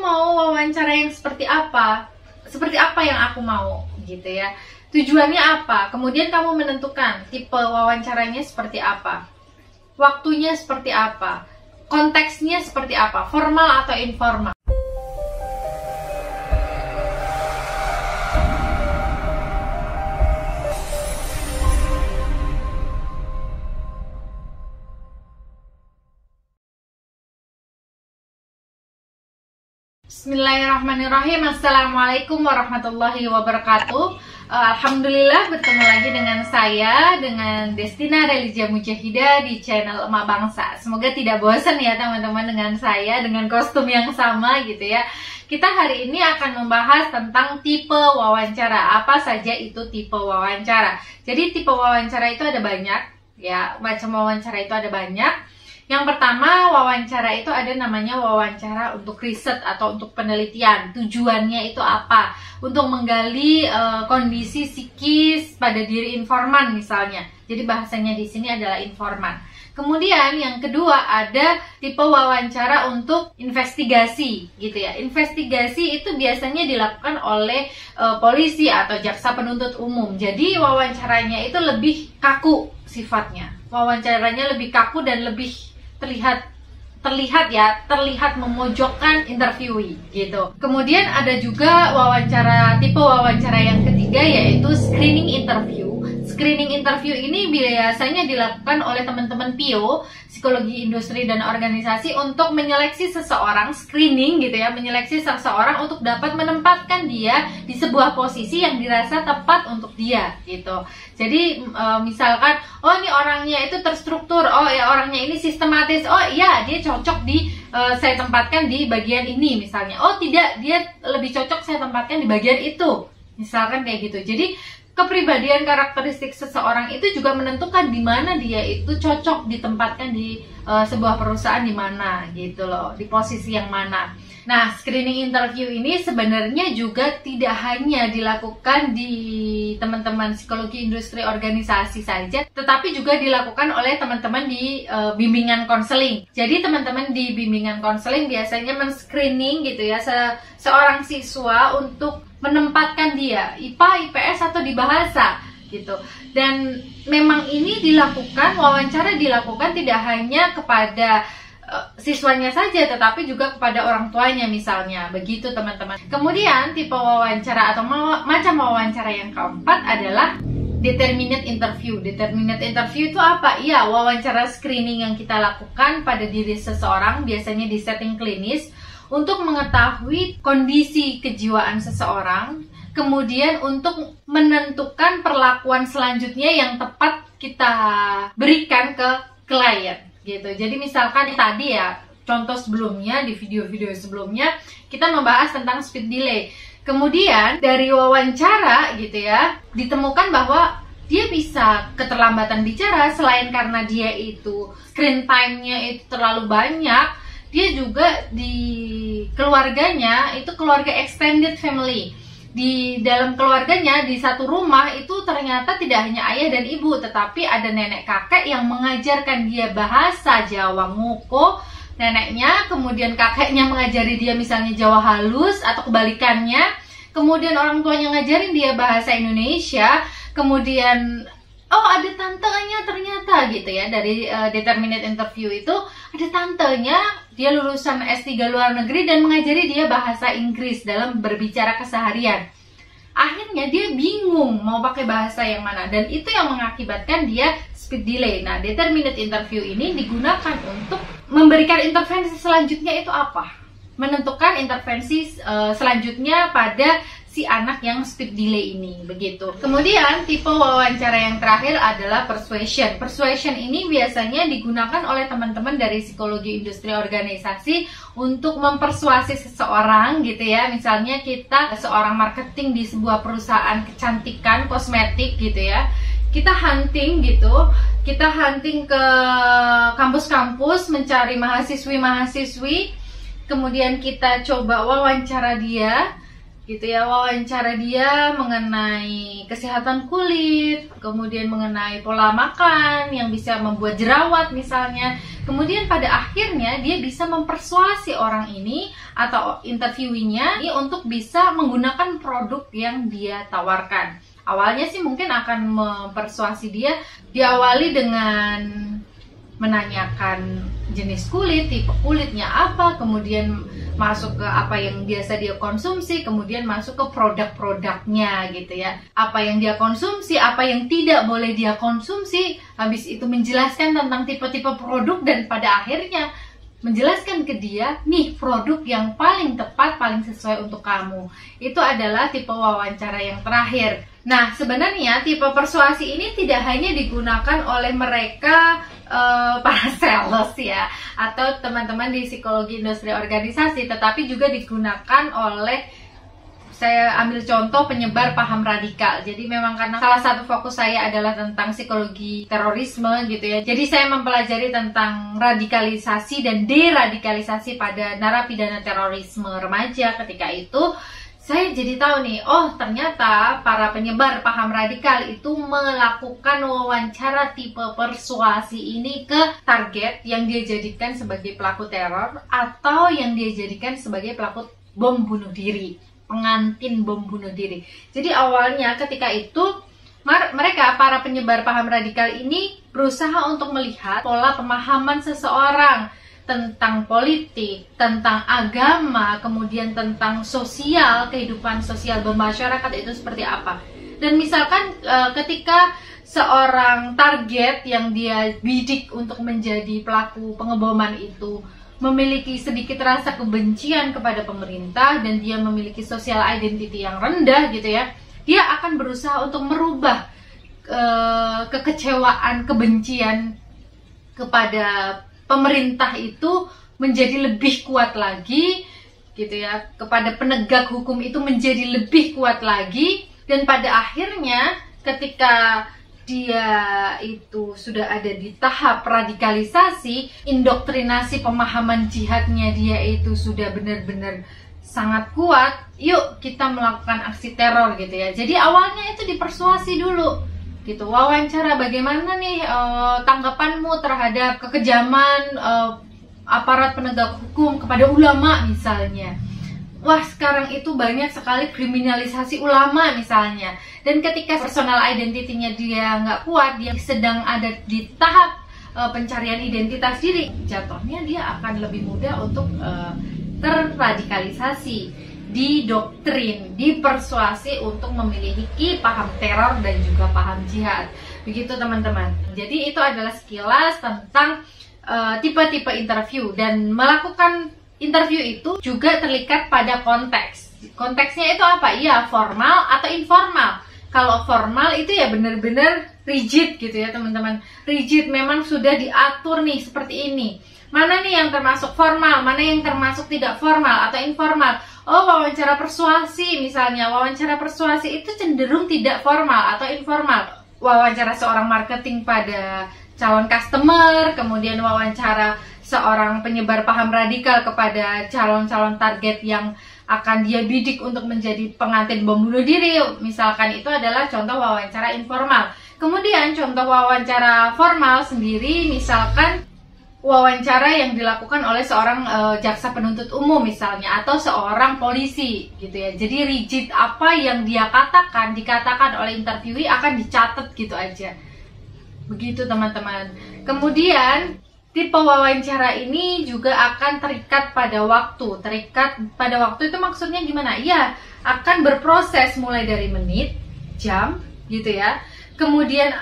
mau wawancara yang seperti apa? Seperti apa yang aku mau, gitu ya. Tujuannya apa? Kemudian kamu menentukan tipe wawancaranya seperti apa, waktunya seperti apa, konteksnya seperti apa, formal atau informal. Bismillahirrahmanirrahim. Assalamualaikum warahmatullahi wabarakatuh. Alhamdulillah bertemu lagi dengan saya, dengan Destina Relija Mujahidah di channel Emak Bangsa. Semoga tidak bosan ya teman-teman dengan saya, dengan kostum yang sama gitu ya. Kita hari ini akan membahas tentang tipe wawancara. Apa saja itu tipe wawancara? Jadi tipe wawancara itu ada banyak ya, macam wawancara itu ada banyak. Yang pertama, wawancara itu ada namanya wawancara untuk riset atau untuk penelitian. Tujuannya itu apa? Untuk menggali kondisi psikis pada diri informan misalnya. Jadi bahasanya di sini adalah informan. Kemudian yang kedua ada tipe wawancara untuk investigasi gitu ya. Investigasi itu biasanya dilakukan oleh polisi atau jaksa penuntut umum. Jadi wawancaranya itu lebih kaku sifatnya. Wawancaranya lebih kaku dan lebih terlihat memojokkan interviewee gitu. Kemudian ada juga tipe wawancara yang ketiga, yaitu screening interview. Screening interview ini biasanya dilakukan oleh teman-teman PIO, psikologi industri dan organisasi, untuk menyeleksi seseorang, screening gitu ya, menyeleksi seseorang untuk dapat menempatkan dia di sebuah posisi yang dirasa tepat untuk dia gitu. Jadi misalkan, oh ini orangnya itu terstruktur, oh ya orangnya ini sistematis, oh iya dia cocok saya tempatkan di bagian ini misalnya, oh tidak, dia lebih cocok saya tempatkan di bagian itu, misalkan kayak gitu. Jadi kepribadian karakteristik seseorang itu juga menentukan di mana dia itu cocok ditempatkan di sebuah perusahaan di mana gitu loh, di posisi yang mana. Nah, screening interview ini sebenarnya juga tidak hanya dilakukan di teman-teman psikologi industri organisasi saja, tetapi juga dilakukan oleh teman-teman di bimbingan konseling. Jadi teman-teman di bimbingan konseling biasanya men-screening gitu ya seorang siswa untuk menempatkan dia IPA, IPS atau di bahasa gitu. Dan memang ini wawancara dilakukan tidak hanya kepada siswanya saja, tetapi juga kepada orang tuanya misalnya, begitu teman-teman. Kemudian tipe wawancara atau macam wawancara yang keempat adalah determinate interview. Determinate interview itu apa? Iya, wawancara screening yang kita lakukan pada diri seseorang, biasanya di setting klinis, untuk mengetahui kondisi kejiwaan seseorang, kemudian untuk menentukan perlakuan selanjutnya yang tepat kita berikan ke klien gitu. Jadi misalkan tadi ya, contoh sebelumnya, di video-video sebelumnya kita membahas tentang speed delay. Kemudian dari wawancara gitu ya, ditemukan bahwa dia bisa keterlambatan bicara, selain karena dia itu screen time-nya itu terlalu banyak, dia juga di keluarganya itu keluarga extended family. Di dalam keluarganya, di satu rumah itu ternyata tidak hanya ayah dan ibu, tetapi ada nenek kakek yang mengajarkan dia bahasa Jawa Ngoko, neneknya, kemudian kakeknya mengajari dia misalnya Jawa halus atau kebalikannya, kemudian orang tuanya ngajarin dia bahasa Indonesia, kemudian oh ada tantenya ternyata gitu ya. Dari determinate interview itu ada tantenya, dia lulusan S3 luar negeri dan mengajari dia bahasa Inggris dalam berbicara keseharian. Akhirnya dia bingung mau pakai bahasa yang mana, dan itu yang mengakibatkan dia speed delay. Nah, determinate interview ini digunakan untuk memberikan intervensi selanjutnya itu apa, menentukan intervensi selanjutnya pada si anak yang speed delay ini, begitu. Kemudian tipe wawancara yang terakhir adalah persuasion. Persuasion ini biasanya digunakan oleh teman-teman dari psikologi industri organisasi untuk mempersuasi seseorang gitu ya. Misalnya kita seorang marketing di sebuah perusahaan kecantikan kosmetik gitu ya. Kita hunting ke kampus-kampus mencari mahasiswi-mahasiswi, kemudian kita coba wawancara dia. gitu ya, wawancara dia mengenai kesehatan kulit, kemudian mengenai pola makan yang bisa membuat jerawat misalnya. Kemudian pada akhirnya dia bisa mempersuasi orang ini atau interviewinya ini untuk bisa menggunakan produk yang dia tawarkan. Awalnya sih mungkin akan mempersuasi dia, diawali dengan menanyakan jenis kulit, tipe kulitnya apa, kemudian masuk ke apa yang biasa dia konsumsi, kemudian masuk ke produk-produknya gitu ya. Apa yang dia konsumsi, apa yang tidak boleh dia konsumsi, habis itu menjelaskan tentang tipe-tipe produk dan pada akhirnya menjelaskan ke dia, nih produk yang paling tepat, paling sesuai untuk kamu. Itu adalah tipe wawancara yang terakhir. Nah, sebenarnya tipe persuasi ini tidak hanya digunakan oleh mereka para sales ya, atau teman-teman di psikologi industri organisasi, tetapi juga digunakan oleh, saya ambil contoh, penyebar paham radikal. Jadi memang karena salah satu fokus saya adalah tentang psikologi terorisme gitu ya. Jadi saya mempelajari tentang radikalisasi dan deradikalisasi pada narapidana terorisme remaja. Ketika itu saya jadi tahu nih, oh ternyata para penyebar paham radikal itu melakukan wawancara tipe persuasi ini ke target yang dia jadikan sebagai pelaku teror atau yang dia jadikan sebagai pelaku bom bunuh diri, pengantin bom bunuh diri. Jadi awalnya ketika itu mereka, para penyebar paham radikal ini berusaha untuk melihat pola pemahaman seseorang tentang politik, tentang agama, kemudian tentang sosial, kehidupan sosial bermasyarakat itu seperti apa. Dan misalkan ketika seorang target yang dia bidik untuk menjadi pelaku pengeboman itu memiliki sedikit rasa kebencian kepada pemerintah dan dia memiliki social identity yang rendah gitu ya, dia akan berusaha untuk merubah kekecewaan, kebencian kepada pemerintah itu menjadi lebih kuat lagi gitu ya, kepada penegak hukum itu menjadi lebih kuat lagi. Dan pada akhirnya ketika dia itu sudah ada di tahap radikalisasi, indoktrinasi pemahaman jihadnya dia itu sudah benar-benar sangat kuat, yuk kita melakukan aksi teror gitu ya. Jadi awalnya itu dipersuasi dulu gitu, wawancara bagaimana nih tanggapanmu terhadap kekejaman aparat penegak hukum kepada ulama misalnya. Wah, sekarang itu banyak sekali kriminalisasi ulama misalnya. Dan ketika personal identity-nya dia nggak kuat, dia sedang ada di tahap pencarian identitas diri, jatuhnya dia akan lebih mudah untuk terradikalisasi, didoktrin, dipersuasi untuk memiliki paham teror dan juga paham jihad. Begitu teman-teman. Jadi itu adalah sekilas tentang tipe-tipe interview, dan melakukan interview itu juga terikat pada konteks. Konteksnya itu apa? Iya, formal atau informal. Kalau formal itu ya benar-benar rigid gitu ya teman-teman. Rigid, memang sudah diatur nih seperti ini. Mana nih yang termasuk formal, mana yang termasuk tidak formal atau informal. Oh, wawancara persuasi misalnya. Wawancara persuasi itu cenderung tidak formal atau informal. Wawancara seorang marketing pada calon customer, kemudian wawancara seorang penyebar paham radikal kepada calon-calon target yang akan dia bidik untuk menjadi pengantin bom bunuh diri. Misalkan itu adalah contoh wawancara informal. Kemudian contoh wawancara formal sendiri, misalkan wawancara yang dilakukan oleh seorang jaksa penuntut umum misalnya, atau seorang polisi gitu ya. Jadi rigid, apa yang dia dikatakan oleh interviewee akan dicatat gitu aja. Begitu teman-teman. Kemudian tipe wawancara ini juga akan terikat pada waktu. Terikat pada waktu itu maksudnya gimana? Iya, akan berproses mulai dari menit, jam gitu ya. Kemudian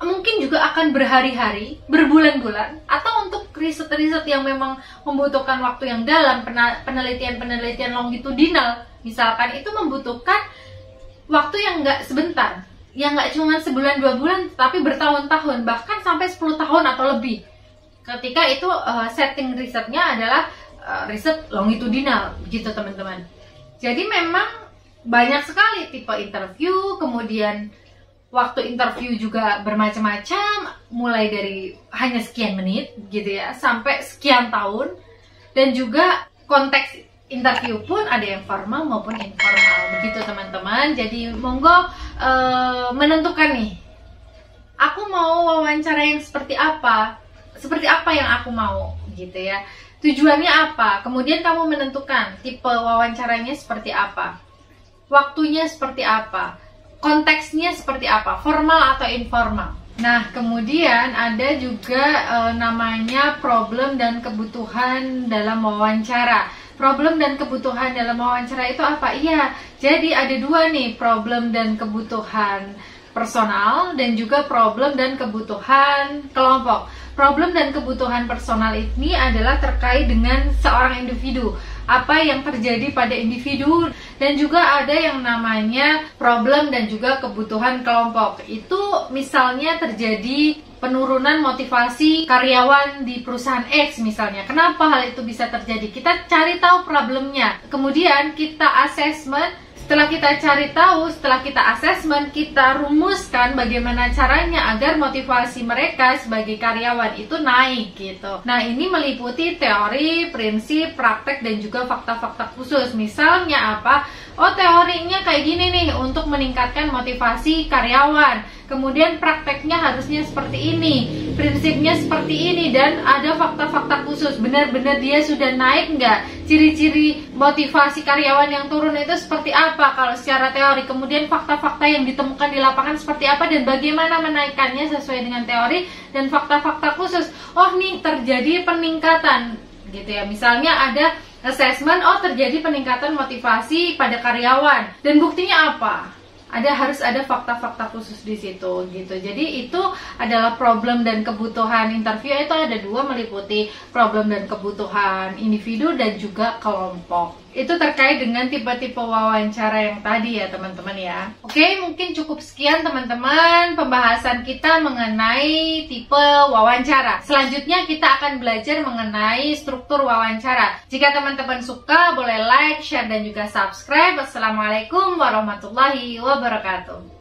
mungkin juga akan berhari-hari, berbulan-bulan, atau untuk riset-riset yang memang membutuhkan waktu yang dalam, penelitian-penelitian longitudinal misalkan, itu membutuhkan waktu yang nggak sebentar, yang nggak cuma sebulan 2 bulan, tapi bertahun-tahun, bahkan sampai 10 tahun atau lebih. Ketika itu setting risetnya adalah riset longitudinal gitu teman-teman. Jadi memang banyak sekali tipe interview, kemudian waktu interview juga bermacam-macam, mulai dari hanya sekian menit gitu ya, sampai sekian tahun. Dan juga konteks interview pun ada yang formal maupun informal, begitu teman-teman. Jadi monggo menentukan nih, aku mau wawancara yang seperti apa yang aku mau gitu ya. Tujuannya apa? Kemudian kamu menentukan tipe wawancaranya seperti apa, waktunya seperti apa, konteksnya seperti apa, formal atau informal. Nah, kemudian ada juga namanya problem dan kebutuhan dalam wawancara. Problem dan kebutuhan dalam wawancara itu apa? Iya, jadi ada dua nih, problem dan kebutuhan personal dan juga problem dan kebutuhan kelompok. Problem dan kebutuhan personal ini adalah terkait dengan seorang individu, apa yang terjadi pada individu, dan juga ada yang namanya problem dan juga kebutuhan kelompok. Itu misalnya terjadi penurunan motivasi karyawan di perusahaan X misalnya. Kenapa hal itu bisa terjadi? Kita cari tahu problemnya, kemudian kita assessment. Setelah kita cari tahu, setelah kita asesmen, kita rumuskan bagaimana caranya agar motivasi mereka sebagai karyawan itu naik gitu. Nah, ini meliputi teori, prinsip, praktek, dan juga fakta-fakta khusus. Misalnya apa? Oh, teorinya kayak gini nih untuk meningkatkan motivasi karyawan. Kemudian prakteknya harusnya seperti ini, prinsipnya seperti ini, dan ada fakta-fakta khusus. Benar-benar dia sudah naik nggak? Ciri-ciri motivasi karyawan yang turun itu seperti apa kalau secara teori? Kemudian fakta-fakta yang ditemukan di lapangan seperti apa dan bagaimana menaikkannya sesuai dengan teori dan fakta-fakta khusus. Oh, nih terjadi peningkatan gitu ya. Misalnya ada assessment, oh terjadi peningkatan motivasi pada karyawan, dan buktinya apa? Harus ada fakta-fakta khusus di situ gitu. Jadi itu adalah problem dan kebutuhan interview. Itu ada dua, meliputi problem dan kebutuhan individu dan juga kelompok. Itu terkait dengan tipe-tipe wawancara yang tadi ya teman-teman ya. Oke, mungkin cukup sekian teman-teman pembahasan kita mengenai tipe wawancara. Selanjutnya kita akan belajar mengenai struktur wawancara. Jika teman-teman suka, boleh like, share, dan juga subscribe. Wassalamualaikum warahmatullahi wabarakatuh.